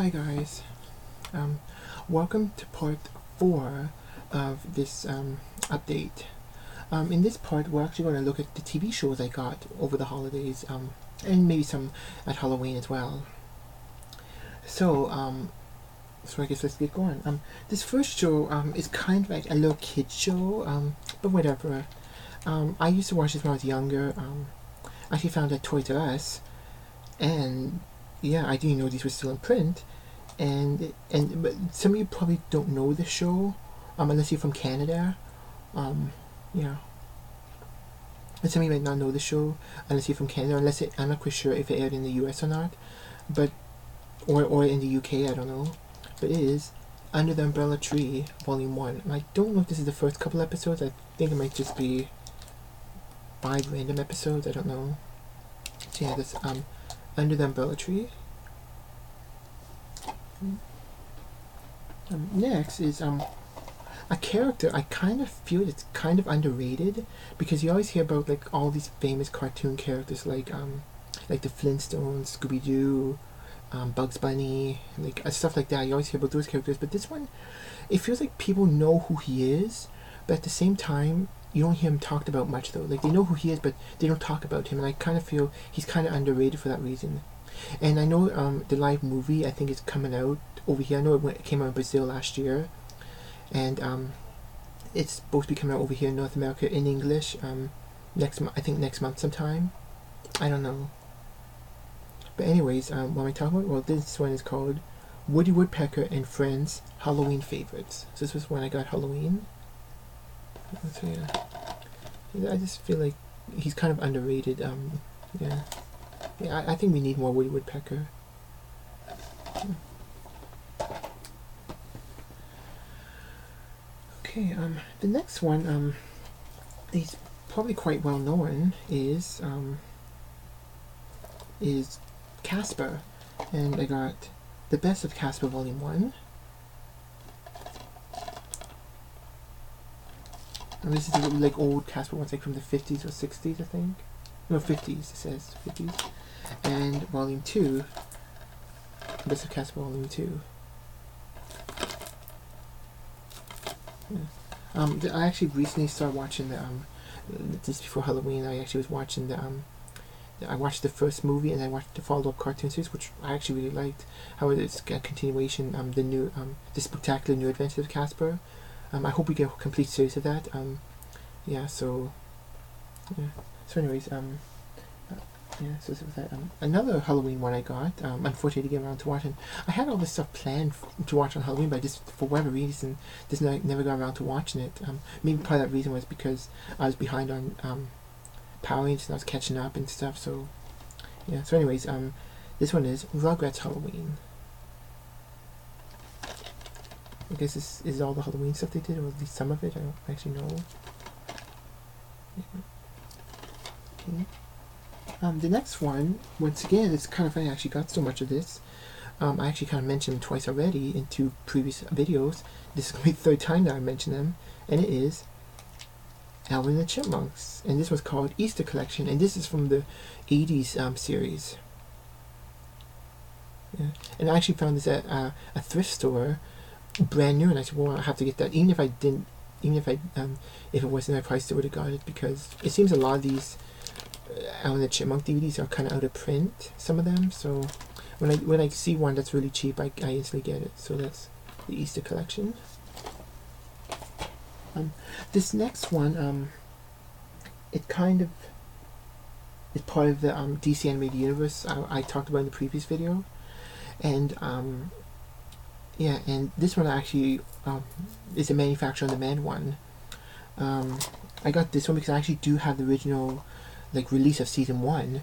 Hi guys, welcome to part 4 of this update. In this part we're actually going to look at the TV shows I got over the holidays, and maybe some at Halloween as well. So I guess let's get going. This first show is kind of like a little kid show, but whatever. I used to watch this when I was younger. I actually found it at Toys R Us, and yeah, I didn't know these were still in print. But some of you probably don't know the show, unless you're from Canada. Yeah. And some of you might not know the show unless you're from Canada, I'm not quite sure if it aired in the US or not, but or in the UK, I don't know. But it is Under the Umbrella Tree, Volume 1. And I don't know if this is the first couple episodes. I think it might just be 5 random episodes, I don't know. So yeah, this Under the Umbrella Tree. Next is a character I kind of feel it's kind of underrated, because you always hear about like all these famous cartoon characters like the Flintstones, Scooby-Doo, Bugs Bunny, like stuff like that. You always hear about those characters, but this one, it feels like people know who he is, but at the same time you don't hear him talked about much though. Like they know who he is, but they don't talk about him, and I kind of feel he's kind of underrated for that reason. And I know the live movie, I think, is coming out over here. I know it came out in Brazil last year, and it's supposed to be coming out over here in North America in English next month sometime. I don't know. But anyways, what am I talking about? Well, this one is called Woody Woodpecker and Friends Halloween Favorites. So this was when I got Halloween. So yeah, I just feel like he's kind of underrated. Yeah, I think we need more Woody Woodpecker. Okay, the next one, is probably quite well known, is Casper, and I got The Best of Casper Volume 1. And this is like old Casper ones, like from the 50s or 60s, I think. No, 50s, it says 50s. And Volume 2, Best of Casper Volume 2. Yeah. I actually recently started watching just before Halloween, I actually was watching I watched the first movie, and I watched the follow-up cartoon series, which I actually really liked. How it's a continuation, the Spectacular New Adventures of Casper. I hope we get a complete series of that. Yeah, so, yeah. So anyways, yeah, so with that, another Halloween one I got, unfortunately to get around to watching. I had all this stuff planned to watch on Halloween, but I just, for whatever reason, never got around to watching it. Maybe part of that reason was because I was behind on Power Rangers, and I was catching up and stuff, so, yeah. So anyways, this one is Rugrats Halloween. I guess this is all the Halloween stuff they did, or at least some of it, I don't actually know. Yeah. Okay. The next one, once again, it's kind of funny I actually got so much of this. I actually kind of mentioned them twice already in 2 previous videos. This is going to be the 3rd time that I mentioned them, and it is Alvin and the Chipmunks. And this was called Easter Collection, and this is from the 80s series. Yeah. And I actually found this at a thrift store, brand new, and I said, well, I have to get that. Even if it wasn't, I probably still would have got it, because it seems a lot of these Alvin and the Chipmunk DVDs are kind of out of print, some of them, so when I see one that's really cheap, I instantly get it. So that's the Easter Collection. This next one, it kind of is part of the DC Animated Universe I talked about in the previous video, and yeah, and this one actually is a manufacturer on demand one. I got this one because I actually do have the original release of season 1,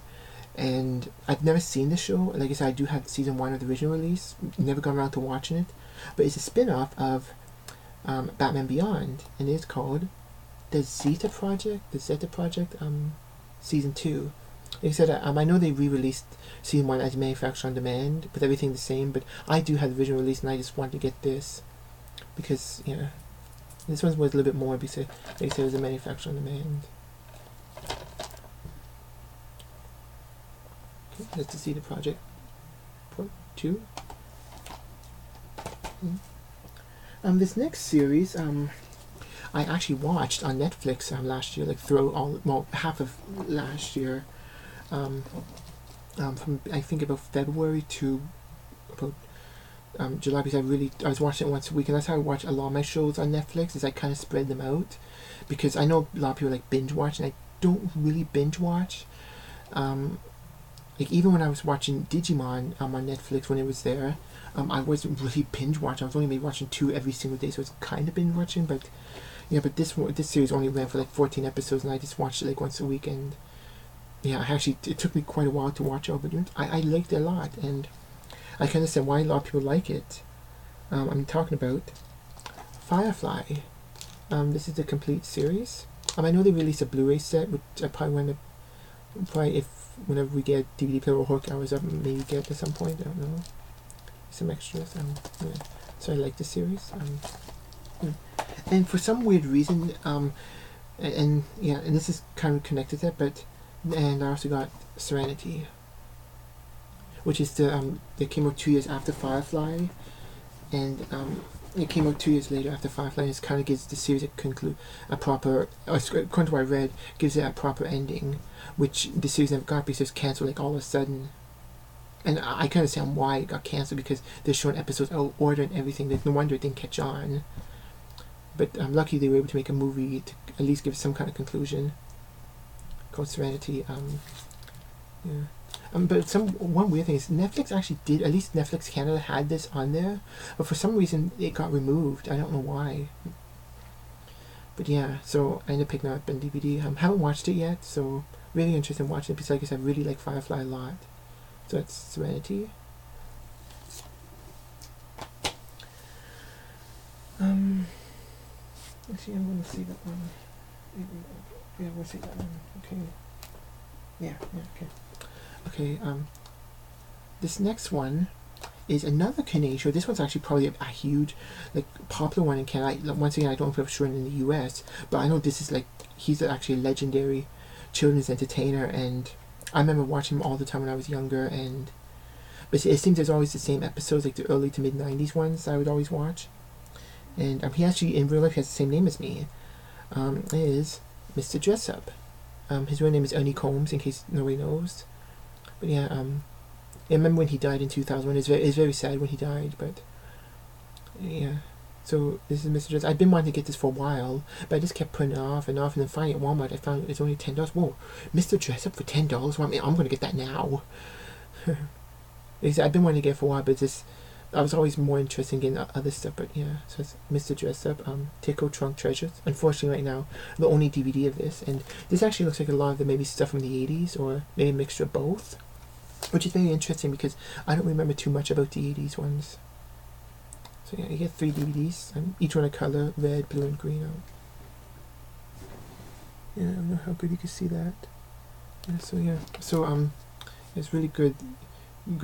and I've never seen the show. Like I said, I do have season 1 of the original release, never gone around to watching it, but it's a spin-off of Batman Beyond, and it's called the Zeta Project, season 2. Like I said, I know they re-released season 1 as manufacturer on demand with everything the same, but I do have the original release, and I just wanted to get this because, yeah, this one was a little bit more because, like I said, it was a manufacturer on demand. Okay, that's the Zeta Project part 2. This next series, I actually watched on Netflix last year, like throughout half of last year, from I think about February to about July, because I was watching it once a week, and that's how I watch a lot of my shows on Netflix. Is I kind of spread them out, because I know a lot of people like binge watch, and I don't really binge watch. Like even when I was watching Digimon on Netflix when it was there, I wasn't really binge watching. I was only maybe watching 2 every single day, so it's kind of binge watching. But yeah, but this series only ran for like 14 episodes, and I just watched it like once a week. And yeah, it took me quite a while to watch it, but I liked it a lot, and I can understand why a lot of people like it. I'm talking about Firefly. This is the complete series. I know they released a Blu-ray set, which I probably whenever we get DVD player or hook hours up, maybe get at some point. I don't know. Some extras. Yeah. So I like the series. And for some weird reason, and this is kind of connected to that, but and I also got Serenity, which is that came out 2 years after Firefly, and it came out 2 years later after Firefly, and it kind of gives the series a proper, according to what I read, gives it a proper ending, which the series never got because it was cancelled like all of a sudden. And I can understand why it got cancelled, because they're showing episodes out of order and everything. There's no wonder it didn't catch on. But I'm lucky they were able to make a movie to at least give some kind of conclusion called Serenity. Yeah. But one weird thing is Netflix actually did, at least Netflix Canada had this on there, but for some reason it got removed. I don't know why. But yeah, so I ended up picking it up on DVD. Haven't watched it yet, so really interested in watching it, because like I said, I really like Firefly a lot. So that's Serenity. Actually, I'm going to see that one. Yeah, we'll see that one. Okay. Yeah, okay. Okay, this next one is another Canadian show. This one's actually probably a huge, like, popular one in Canada. Once again, I don't know if I'm sure in the US, but I know this is like, he's actually a legendary children's entertainer, and I remember watching him all the time when I was younger, but it seems there's always the same episodes, like the early to mid 90s ones I would always watch. And he actually, in real life, has the same name as me. Is Mr. Dressup. His real name is Ernie Combs, in case nobody knows. But yeah, I remember when he died in 2001. It's very sad when he died, but yeah. So this is Mr. Dressup. I've been wanting to get this for a while, but I just kept putting it off, and then finally at Walmart I found it's only $10. Whoa, Mr. Dressup for $10? Well, I'm going to get that now. I've been wanting to get it for a while, but I was always more interested in getting other stuff. But yeah, so it's Mr. Dressup, Tickle Trunk Treasures. Unfortunately, right now the only DVD of this, and this actually looks like a lot of the maybe stuff from the 80s, or maybe a mixture of both, which is very interesting because I don't remember too much about the 80s ones. So yeah, you get 3 DVDs, each one a color, red, blue, and green. Yeah, I don't know how good you can see that. Yeah, so it's really good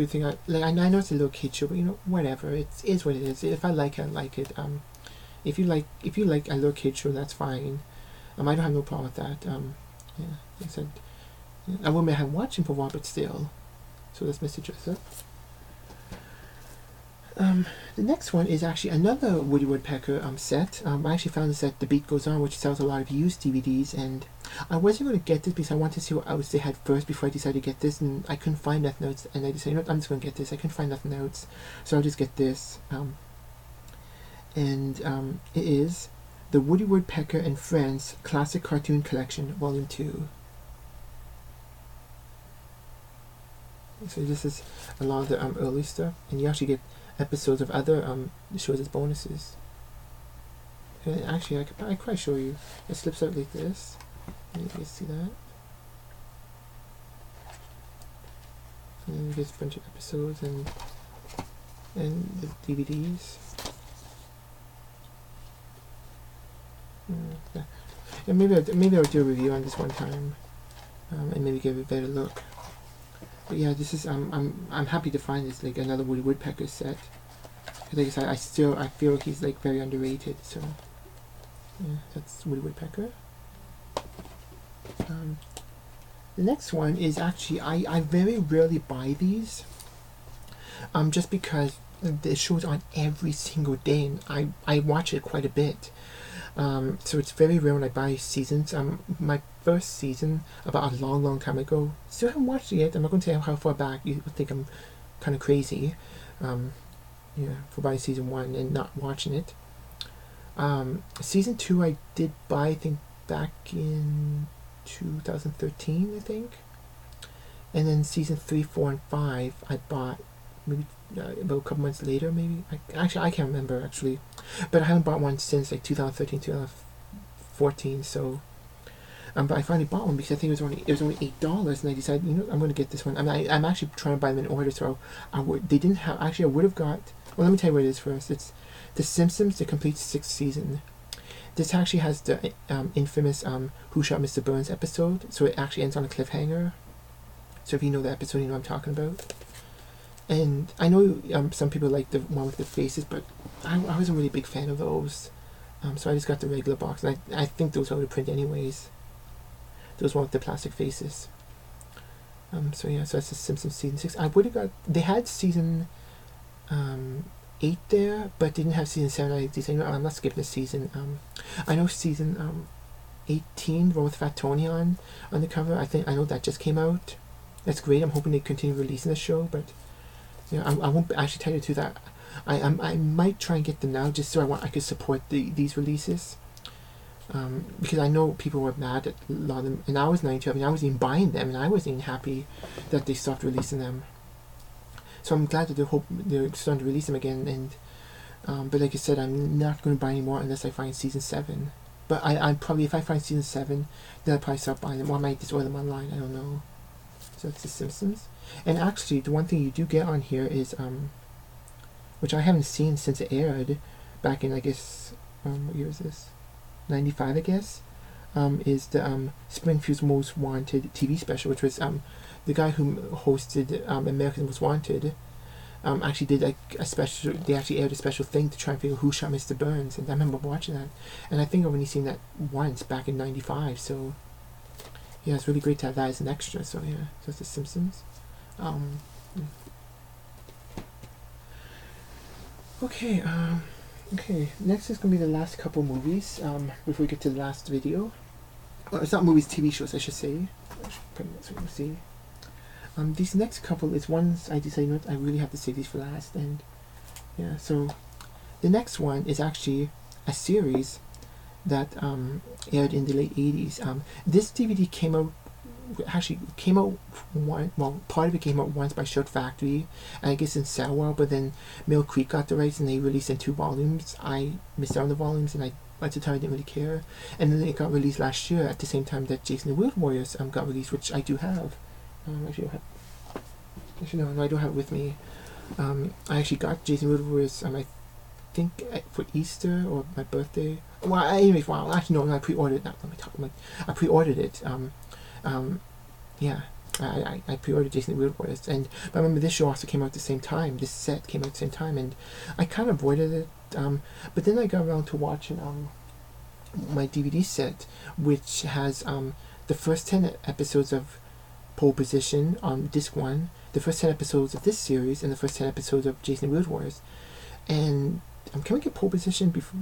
thing. I know it's a little kid show, but whatever. It is what it is. If I like it, I like it. If you like a little kid show, that's fine. I don't have no problem with that. Yeah, like I said, I wouldn't have watched him for a while, but still. So that's Mr. Dressup. The next one is actually another Woody Woodpecker set. I actually found this at The Beat Goes On, which sells a lot of used DVDs, and I wasn't going to get this because I wanted to see what else they had first before I decided to get this, and I couldn't find nothing else, and I decided, I'm just going to get this. I couldn't find nothing else, so I'll just get this. It is the Woody Woodpecker and Friends Classic Cartoon Collection, Volume 2. So this is a lot of the early stuff, and you actually get episodes of other shows as bonuses. And actually, I could probably show you. It slips out like this. You can see that. And you get a bunch of episodes and the DVDs. And maybe I'll do a review on this one time, and maybe give it a better look. But yeah, this is I'm happy to find this, like, another Woody Woodpecker set. Like I said, I feel he's like very underrated. So yeah, that's Woody Woodpecker. The next one is actually I very rarely buy these. Just because the show's on every single day, and I watch it quite a bit. So it's very rare when I buy seasons. My first season about a long time ago. Still haven't watched it yet. I'm not going to say how far back. You would think I'm kind of crazy, for buying season 1 and not watching it. Season 2 I did buy, I think, back in 2013, I think. And then season 3, 4, and 5 I bought maybe about a couple months later, maybe. I can't remember, actually. But I haven't bought one since, like, 2013, 2014, so... but I finally bought one because I think it was only $8, and I decided, I'm going to get this one. I'm actually trying to buy them in order, so they didn't have... Actually, I would have got... Well, let me tell you what it is first. It's The Simpsons, the complete 6th season. This actually has the infamous Who Shot Mr. Burns episode, so it actually ends on a cliffhanger. So if you know the episode, you know what I'm talking about. And I know some people like the one with the faces, but I wasn't really a big fan of those. So I just got the regular box, and I think those are out of print anyways. Those one with the plastic faces. So that's The Simpsons season 6. I would have got... They had season 8 there, but didn't have season 7. I decided, I'm not skipping this season. I know season 18, the one with Fat Tony on the cover. I know that just came out. That's great. I'm hoping they continue releasing the show, but I won't actually tell you the truth. That I might try and get them now, just so I could support these releases. Because I know people were mad at a lot of them, and I was 92. I mean, I was even buying them, and I wasn't even happy that they stopped releasing them. So I'm glad that they're starting to release them again. And but like I said, I'm not going to buy any more unless I find season 7. But I'm probably, if I find season 7, then I'll probably start buying them, or I might just order them online. I don't know. So that's The Simpsons. And actually, the one thing you do get on here is which I haven't seen since it aired back in, I guess, what year is this? 95, I guess. Is the Springfield's Most Wanted TV special, which was the guy who hosted America's Most Wanted actually did like a special. They actually aired a special thing to try and figure who shot Mr. Burns, and I remember watching that, and I think I've only seen that once back in '95. So yeah, it's really great to have that as an extra. So yeah, so it's The Simpsons. Okay. Okay. Next is gonna be the last couple movies. Before we get to the last video. Well, it's not movies, TV shows, I should say. I should put it so you can see. These next couple is ones I decided, I really have to save these for last. And yeah, so the next one is actually a series that aired in the late 80s. This DVD came out part of it came out once by Shout Factory, and I guess in Salwell, but then Mill Creek got the rights and they released in 2 volumes. I missed out on the volumes, and at the time I didn't really care. And then it got released last year at the same time that Jason the Weird Warriors got released, which I do have. Actually, no, I don't have it with me. I actually got Jason the Weird Warriors, I think for Easter or my birthday. Well, anyways, actually no, I pre-ordered it. I pre-ordered it. I pre-ordered Jason the Weird Warriors, but I remember this show also came out at the same time. This set came out at the same time, and I kind of avoided it. But then I got around to watching my DVD set, which has the first 10 episodes of Pole Position on disc 1, the first 10 episodes of this series, and the first 10 episodes of Jason the Weird Warriors. And can we get Pole Position before?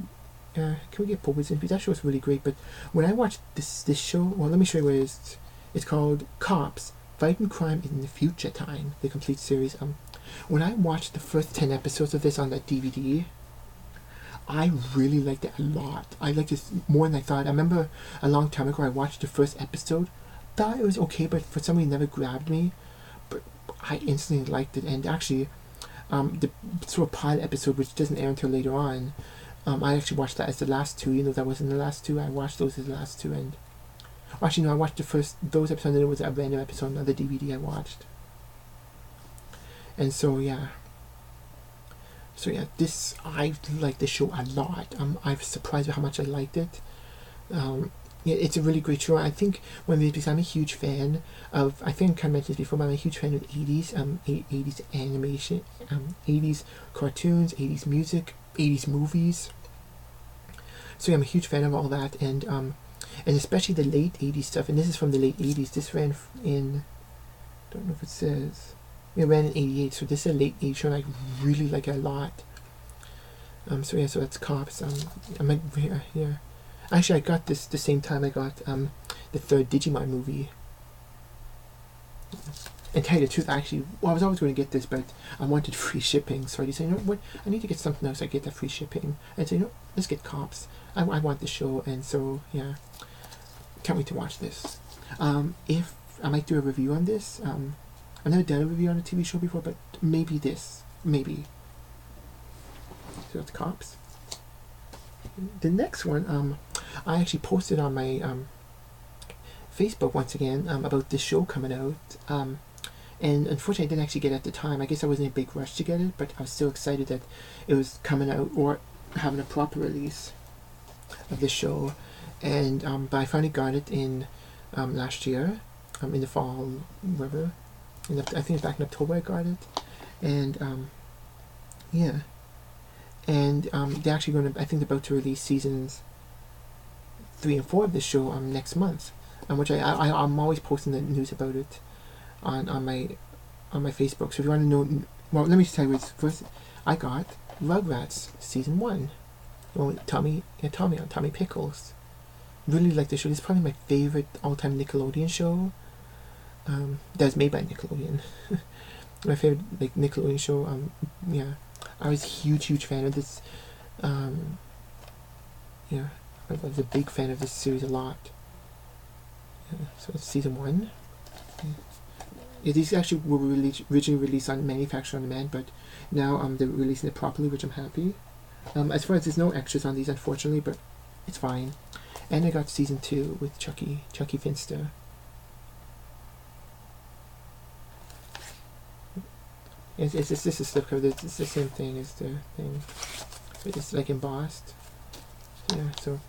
Can we get Pole Position? Because that show is really great. But when I watched this show, well, let me show you what it is. It's called Cops: Fighting Crime in the Future Time, the complete series. When I watched the first 10 episodes of this on that DVD, I really liked it a lot. I liked it more than I thought. I remember a long time ago I watched the first episode, thought it was okay, but for some reason it never grabbed me. But I instantly liked it, and actually, the sort of pilot episode, which doesn't air until later on, I actually watched that as the last 2. You know, that wasn't the last 2. I watched those as the last 2, and actually no, I watched those episodes, and then it was a random episode on the DVD I watched. And so yeah. I like this show a lot. I'm surprised at how much I liked it. It's a really great show. I think because I'm a huge fan of, I think I kind of mentioned this before, but I'm a huge fan of 80s, 80s animation, 80s cartoons, 80s music, 80s movies. So yeah, I'm a huge fan of all that, and especially the late 80s stuff. And this is from the late 80s. This ran in, I don't know if it says, It ran in '88, so this is a late '80s show, and I really like it a lot. So yeah, so that's Cops. I might, yeah. Actually, I got this the same time I got the third Digimon movie. And tell you the truth, actually, well, I was always going to get this, but I wanted free shipping, so I decided, you know what, I need to get something else. I get that free shipping, and so, you know, let's get Cops. I want the show, and so yeah, can't wait to watch this. If I might do a review on this, I've never done a review on a TV show before, but maybe this, maybe. So that's Cops. The next one, I actually posted on my Facebook once again about this show coming out. And unfortunately, I didn't actually get it at the time. I guess I wasn't in a big rush to get it, but I was still excited that it was coming out or having a proper release of this show. And but I finally got it in last year, in the fall, whatever. I think it's back in October I got it, and yeah, and they're actually going to. I think they're about to release seasons 3 and 4 of this show next month, which I'm always posting the news about it on my Facebook. So if you want to know, well, let me tell you first. I got Rugrats season 1. Well, Tommy Pickles. Really like the show. This is probably my favorite all-time Nickelodeon show. That was made by Nickelodeon. My favorite like Nickelodeon show. Yeah, I was a huge fan of this. Yeah, I was a big fan of this series a lot. Yeah, so it's season 1. Yeah, these actually were originally released on Manufacture on Demand, but now they're releasing it properly, which I'm happy. As far as there's no extras on these, unfortunately, but it's fine. And I got season 2 with Chucky Finster. It's just a slipcover. It's the same thing as the thing, but it's like embossed. So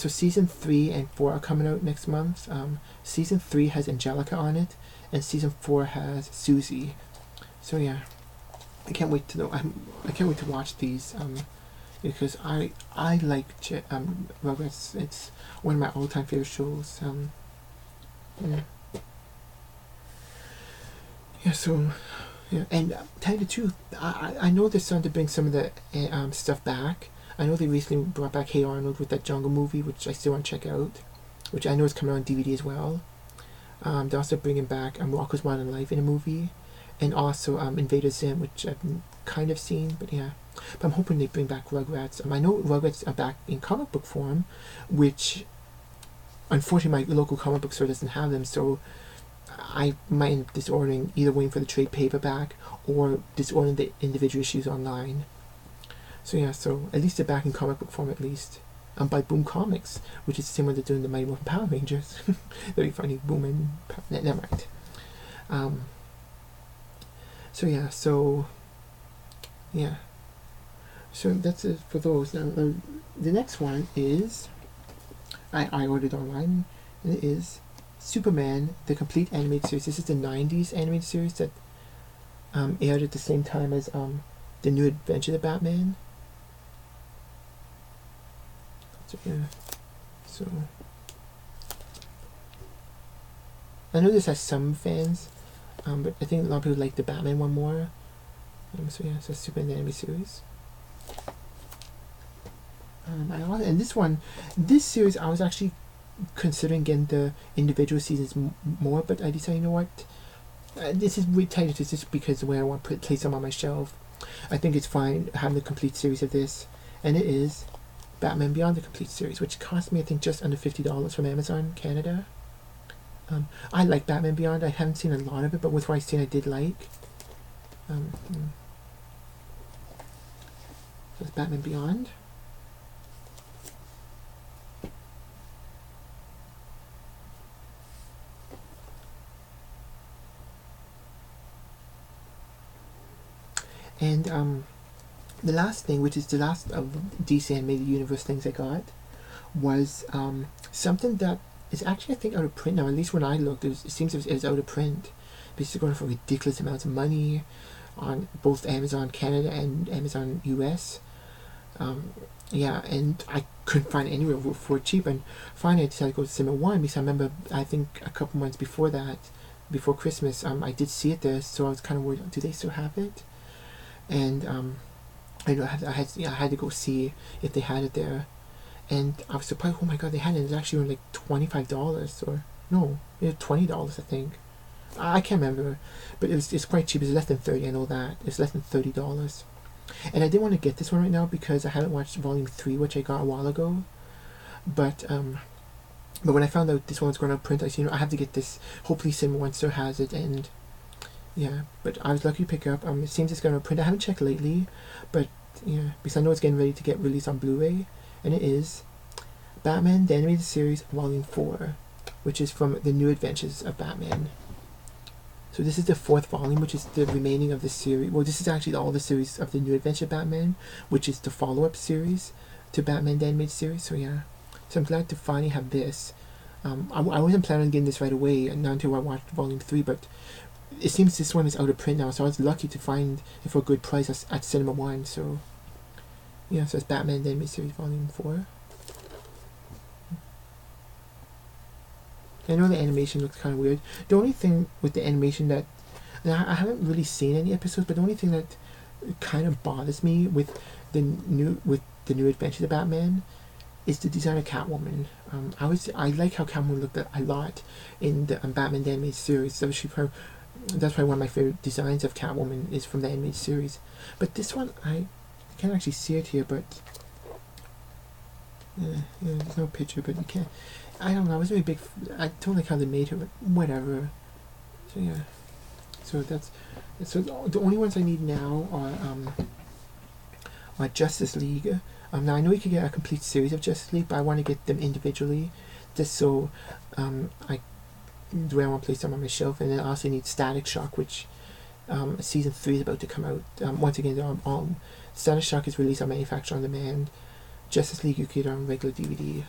season 3 and 4 are coming out next month. Season 3 has Angelica on it, and season 4 has Susie. So yeah, I can't wait to watch these. Because I like Rugrats. It's one of my all-time favorite shows. So and tell you the truth, I know they're starting to bring some of the stuff back. I know they recently brought back Hey Arnold with that Jungle movie, which I still want to check out, which I know is coming out on DVD as well. They're also bringing back Rocko's Modern Life in a movie, and also Invader Zim, which I've kind of seen, but yeah. But I'm hoping they bring back Rugrats. I know Rugrats are back in comic book form, which unfortunately my local comic book store doesn't have them, so I might end up disordering, either waiting for the trade paperback or disordering the individual issues online. So yeah, so at least they're back in comic book form at least. By Boom Comics, which is the same way they're doing the Mighty Morphin Power Rangers. That'd be funny, Boom and never mind. So that's it for those. Now, the next one is I ordered online, and it is Superman, the complete animated series. This is the 90s animated series that aired at the same time as the New Adventures of Batman. So I know this has some fans, but I think a lot of people like the Batman one more. So it's Superman the animated series. And this series I was actually considering getting the individual seasons more, but I decided, you know what, this is really tight. It's just because the way I want to place them on my shelf. I think it's fine having the complete series of this, and it is Batman Beyond the complete series, which cost me I think just under $50 from Amazon Canada. I like Batman Beyond. I haven't seen a lot of it, but with what I've seen I did like. That's Batman Beyond. And the last thing, which is the last of DC Animated Universe things I got, was something that is actually I think out of print now. At least when I looked, it seems it was out of print. Because it's going for ridiculous amounts of money on both Amazon Canada and Amazon US. And I couldn't find anywhere for it cheap, and finally I decided to go to Cinema One because I remember I think a couple months before that before Christmas. I did see it there, so I was kind of worried. Do they still have it? And I know I had to go see if they had it there, and I was surprised. Oh my god, they had it. It's actually only like $25 or no, $20 I think. I can't remember, but it's quite cheap. It's less than 30. I know that it's less than $30. And I didn't want to get this one right now because I haven't watched Volume 3, which I got a while ago. But when I found out this one was going to print, I said, I have to get this. Hopefully Cinema One still has it, and yeah. But I was lucky to pick up. It seems it's going to print. I haven't checked lately, but yeah, because I know it's getting ready to get released on Blu-ray, and it is Batman: The Animated Series Volume 4, which is from The New Adventures of Batman. So this is the 4th volume, which is the remaining of the series. Well, this is actually all the series of The New Adventure of Batman, which is the follow-up series to Batman: The Animated Series. So yeah, so I'm glad to finally have this. I wasn't planning on getting this right away, not until I watched Volume 3, but it seems this one is out of print now, so I was lucky to find it for a good price at Cinema One. So yeah, so it's Batman: The Animated Series Volume 4. I know the animation looks kind of weird. The only thing with the animation that, I haven't really seen any episodes, but the only thing that kind of bothers me with the new Adventures of Batman is the design of Catwoman. I like how Catwoman looked a lot in the Batman: The Animated Series. That's probably one of my favorite designs of Catwoman is from the animated series. But this one, I can't actually see it here, but yeah, there's no picture, but you can't. I don't know. I was really big. I don't like how they made her, but whatever. So yeah. So the only ones I need now are Justice League. Now I know you can get a complete series of Justice League, but I want to get them individually, just so the way I want to place them on my shelf. And then I also need Static Shock, which season 3 is about to come out. Once again, Static Shock is released on Manufacture on Demand. Justice League you get on regular DVD.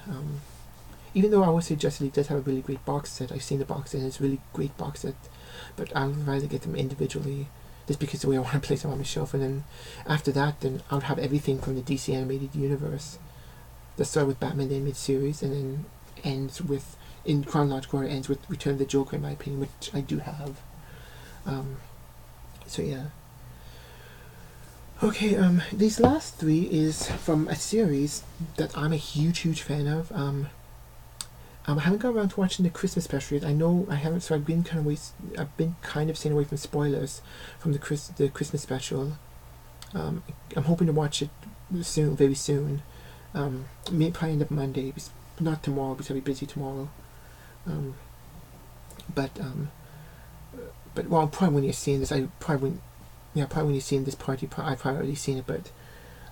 Even though I would say Justice League does have a really great box set, I've seen the box set and it's a really great box set, but I would rather get them individually, just because the way I want to place them on my shelf. And then after that, then I would have everything from the DC Animated Universe that start with Batman: The Animated Series and then ends with, in chronological order, ends with Return of the Joker, in my opinion, which I do have. So yeah. Okay, these last 3 is from a series that I'm a huge fan of. I haven't got around to watching the Christmas special yet. I know I haven't, so I've been kind of staying away from spoilers from the Christmas special. I'm hoping to watch it soon, very soon. Maybe probably end up Monday, not tomorrow because I'll be busy tomorrow. But well, probably when you're seeing this, probably when you're seeing this party, I've probably already seen it. But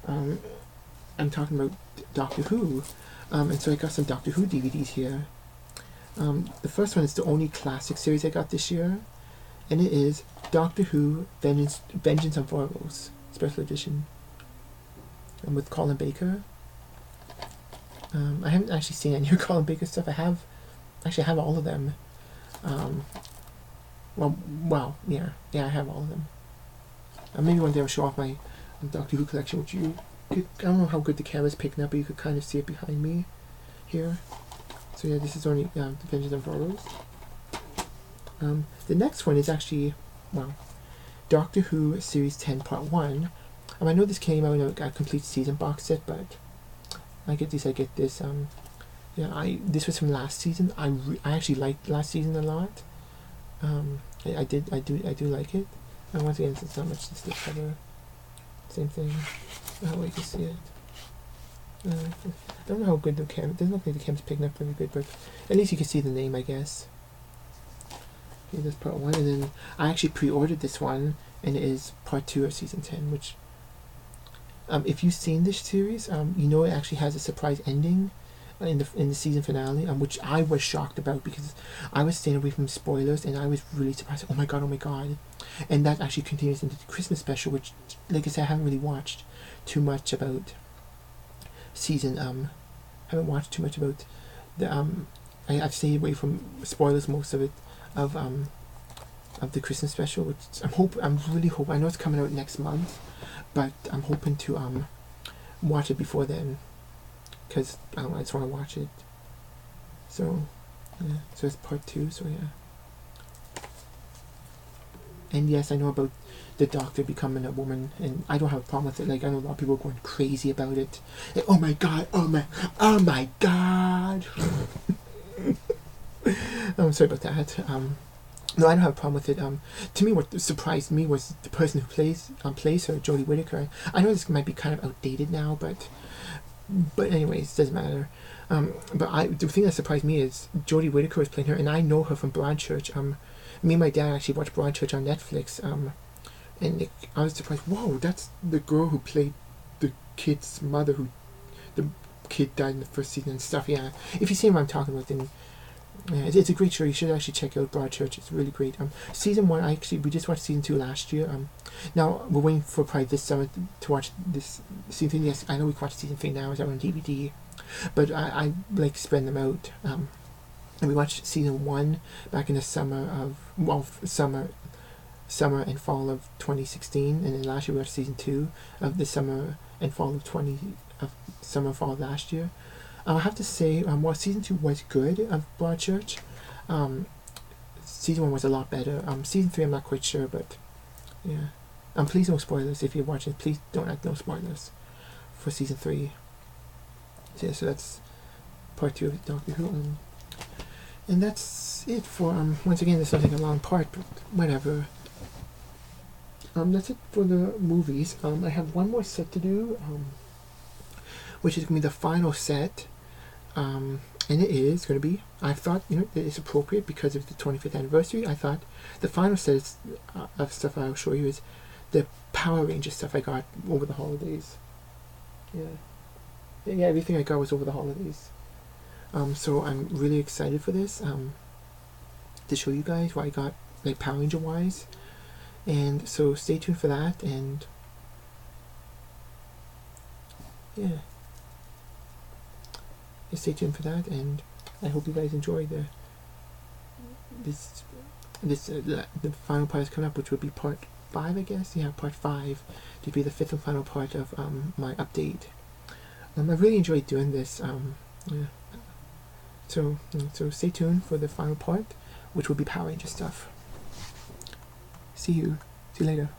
I'm talking about Doctor Who. And so I got some Doctor Who DVDs here. The first one is the only classic series I got this year, and it is Doctor Who Vengeance on Voros Special Edition. With Colin Baker. I haven't actually seen any of Colin Baker stuff. I have all of them. Yeah, I have all of them. Maybe one day I'll show off my Doctor Who collection, which I don't know how good the camera's picking up, but you could kind of see it behind me here. So yeah, this is only the Vengeance on Voros. The next one is actually, Doctor Who Series 10 Part 1. I know this came out in a complete season box set, but I get this. This was from last season. I actually liked last season a lot. I do like it. And once again, it's not much just the cover. Same thing. How well you can see it. I don't know how good the camera. It doesn't look like the camera's picking up very good, but at least you can see the name, I guess. Okay, that's part 1, and then I actually pre-ordered this one, and it is part 2 of season 10. Which, if you've seen this series, you know it actually has a surprise ending in the season finale, which I was shocked about because I was staying away from spoilers, and I was really surprised. Oh my god! And that actually continues into the Christmas special, which, like I said, I haven't really watched too much about season. Haven't watched too much about the. I've stayed away from spoilers most of it of the Christmas special, which I'm really hoping. I know it's coming out next month, but I'm hoping to watch it before then, because I just want to watch it. So yeah, so it's part 2. So yeah. And yes, I know about the Doctor becoming a woman, and I don't have a problem with it. Like, I know a lot of people are going crazy about it. Like, oh my god, oh my god. Sorry about that. No, I don't have a problem with it. To me, what surprised me was the person who plays her, Jodie Whittaker. I know this might be kind of outdated now, but anyways, doesn't matter. But the thing that surprised me is Jodie Whittaker was playing her, and I know her from Broadchurch. Me and my dad actually watched Broadchurch on Netflix. And I was surprised. Whoa, that's the girl who played the kid's mother, who the kid died in the first season and stuff. Yeah, if you see what I'm talking about, then yeah, it's a great show. You should actually check out Broadchurch. It's really great. Season 1, we just watched season 2 last year. Now we're waiting for probably this summer to watch this season 3. Yes, I know we can watch season 3 now. It's out on DVD, but I like spreading them out. And we watched season 1 back in the summer and fall of 2016, and then last year we watched season 2 of the summer and fall of fall of last year. I have to say, while season 2 was good of Broadchurch, season 1 was a lot better. Season 3 I'm not quite sure, but yeah. Please no spoilers if you're watching. Please don't add no spoilers for season 3. So, yeah, so that's part 2 of Doctor Who. And that's it for once again, this sounds like a long part, but whatever. That's it for the movies. I have one more set to do, which is going to be the final set. And it is going to be, I thought, it's appropriate because of the 25th anniversary. I thought the final set of stuff I'll show you is the Power Rangers stuff I got over the holidays. Yeah, everything I got was over the holidays. So I'm really excited for this, to show you guys what I got, like, Power Ranger wise. And so stay tuned for that, and yeah. Stay tuned for that, and I hope you guys enjoy the final part is coming up, which will be part 5, I guess. Yeah, part 5 to be the 5th and final part of my update. I really enjoyed doing this. Yeah. So stay tuned for the final part, which will be Power Ranger stuff. See you later.